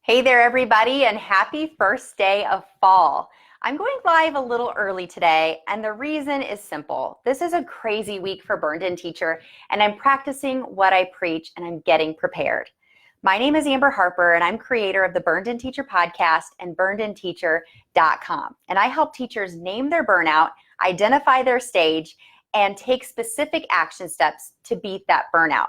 Hey there, everybody, and happy first day of fall. I'm going live a little early today, and the reason is simple. This is a crazy week for Burned In Teacher, and I'm practicing what I preach, and I'm getting prepared. My name is Amber Harper, and I'm creator of the Burned In Teacher podcast and burnedinteacher.com. And I help teachers name their burnout, identify their stage, and take specific action steps to beat that burnout.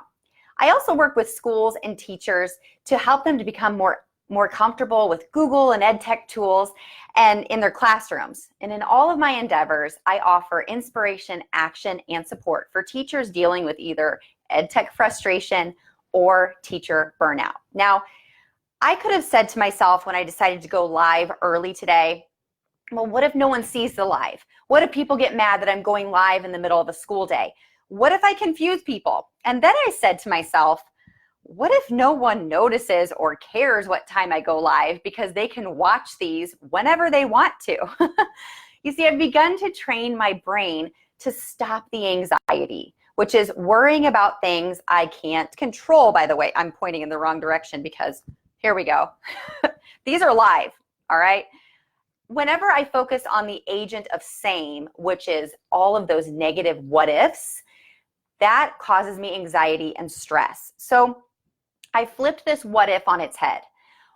I also work with schools and teachers to help them to become more comfortable with Google and EdTech tools and in their classrooms. And in all of my endeavors, I offer inspiration, action, and support for teachers dealing with either EdTech frustration or teacher burnout. Now, I could have said to myself when I decided to go live early today, well, what if no one sees the live? What if people get mad that I'm going live in the middle of a school day? What if I confuse people? And then I said to myself, what if no one notices or cares what time I go live because they can watch these whenever they want to? You see, I've begun to train my brain to stop the anxiety, which is worrying about things I can't control. By the way, I'm pointing in the wrong direction because here we go. These are live, all right? Whenever I focus on the agent of same, which is all of those negative what ifs, that causes me anxiety and stress. So I flipped this what if on its head.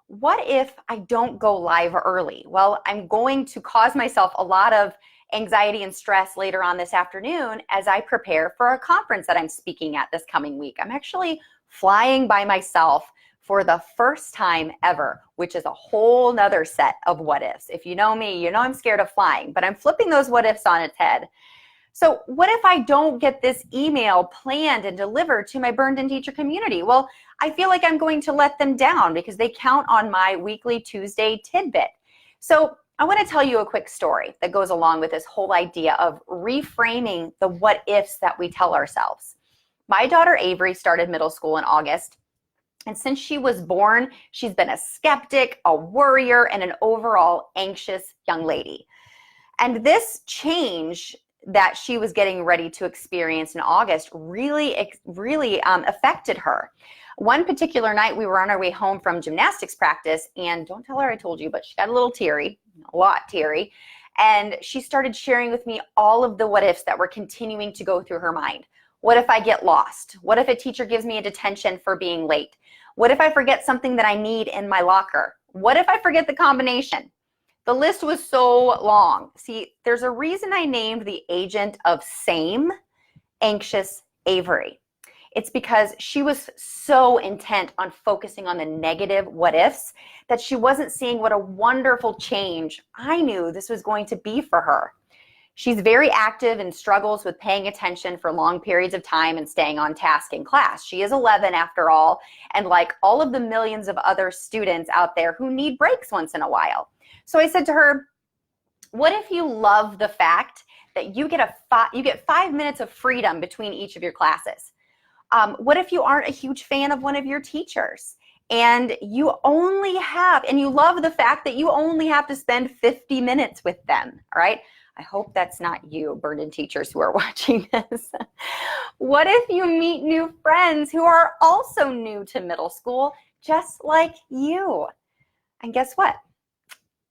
What if I don't go live early? Well, I'm going to cause myself a lot of anxiety and stress later on this afternoon as I prepare for a conference that I'm speaking at this coming week. I'm actually flying by myself for the first time ever, which is a whole nother set of what ifs. If you know me, you know I'm scared of flying, but I'm flipping those what ifs on its head. So what if I don't get this email planned and delivered to my Burned In Teacher community? Well, I feel like I'm going to let them down because they count on my weekly Tuesday tidbit. So I want to tell you a quick story that goes along with this whole idea of reframing the what ifs that we tell ourselves. My daughter Avery started middle school in August. And since she was born, she's been a skeptic, a worrier, and an overall anxious young lady. And this change that she was getting ready to experience in August really affected her. One particular night, we were on our way home from gymnastics practice, and don't tell her I told you, but she got a little teary, a lot teary, and she started sharing with me all of the what ifs that were continuing to go through her mind. What if I get lost? What if a teacher gives me a detention for being late? What if I forget something that I need in my locker? What if I forget the combination? The list was so long. See, there's a reason I named the agent of same anxious Avery. It's because she was so intent on focusing on the negative what ifs that she wasn't seeing what a wonderful change I knew this was going to be for her. She's very active and struggles with paying attention for long periods of time and staying on task in class. She is 11 after all, and like all of the millions of other students out there who need breaks once in a while. So I said to her, what if you love the fact that you get 5 minutes of freedom between each of your classes? What if you aren't a huge fan of one of your teachers and you love the fact that you only have to spend 50 minutes with them, all right? I hope that's not you, Burned In teachers who are watching this. What if you meet new friends who are also new to middle school, just like you? And guess what?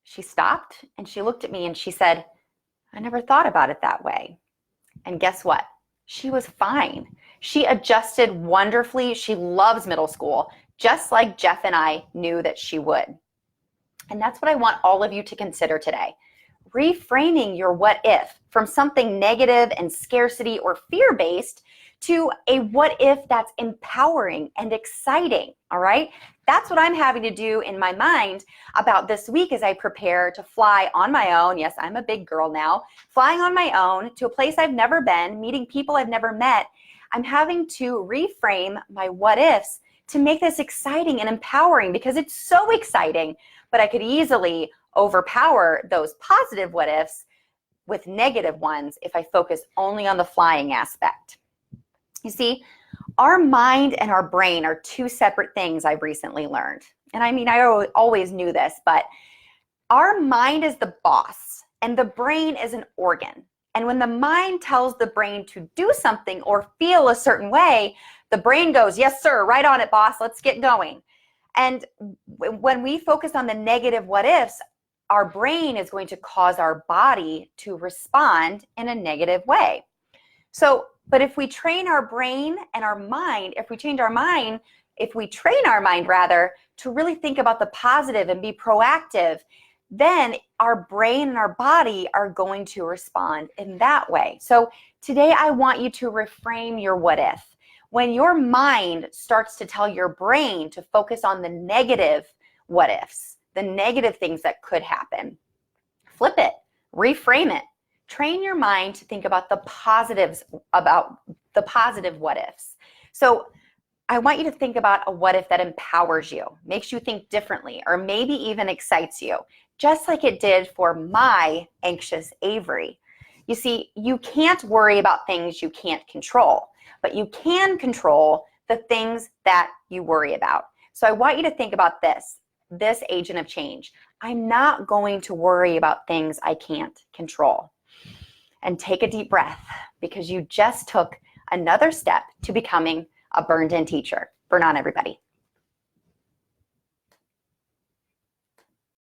She stopped and she looked at me and she said, I never thought about it that way. And guess what? She was fine. She adjusted wonderfully. She loves middle school, just like Jeff and I knew that she would. And that's what I want all of you to consider today. Reframing your what if from something negative and scarcity or fear-based to a what if that's empowering and exciting, all right? That's what I'm having to do in my mind about this week as I prepare to fly on my own. Yes, I'm a big girl now. Flying on my own to a place I've never been, meeting people I've never met. I'm having to reframe my what ifs to make this exciting and empowering because it's so exciting, but I could easily overpower those positive what ifs with negative ones if I focus only on the flying aspect. You see, our mind and our brain are two separate things I've recently learned. And I mean, I always knew this, but our mind is the boss and the brain is an organ. And when the mind tells the brain to do something or feel a certain way, the brain goes, yes, sir, right on it, boss, let's get going. And when we focus on the negative what ifs, our brain is going to cause our body to respond in a negative way. So, but if we train our brain and our mind, if we train our mind rather, to really think about the positive and be proactive, then our brain and our body are going to respond in that way. So today I want you to reframe your what if. When your mind starts to tell your brain to focus on the negative what ifs, the negative things that could happen, flip it, reframe it. Train your mind to think about the positives, about the positive what ifs. So I want you to think about a what if that empowers you, makes you think differently, or maybe even excites you, just like it did for my anxious Avery. You see, you can't worry about things you can't control, but you can control the things that you worry about. So I want you to think about this agent of change. I'm not going to worry about things I can't control. And take a deep breath, because you just took another step to becoming a burned-in teacher. Burn on, everybody.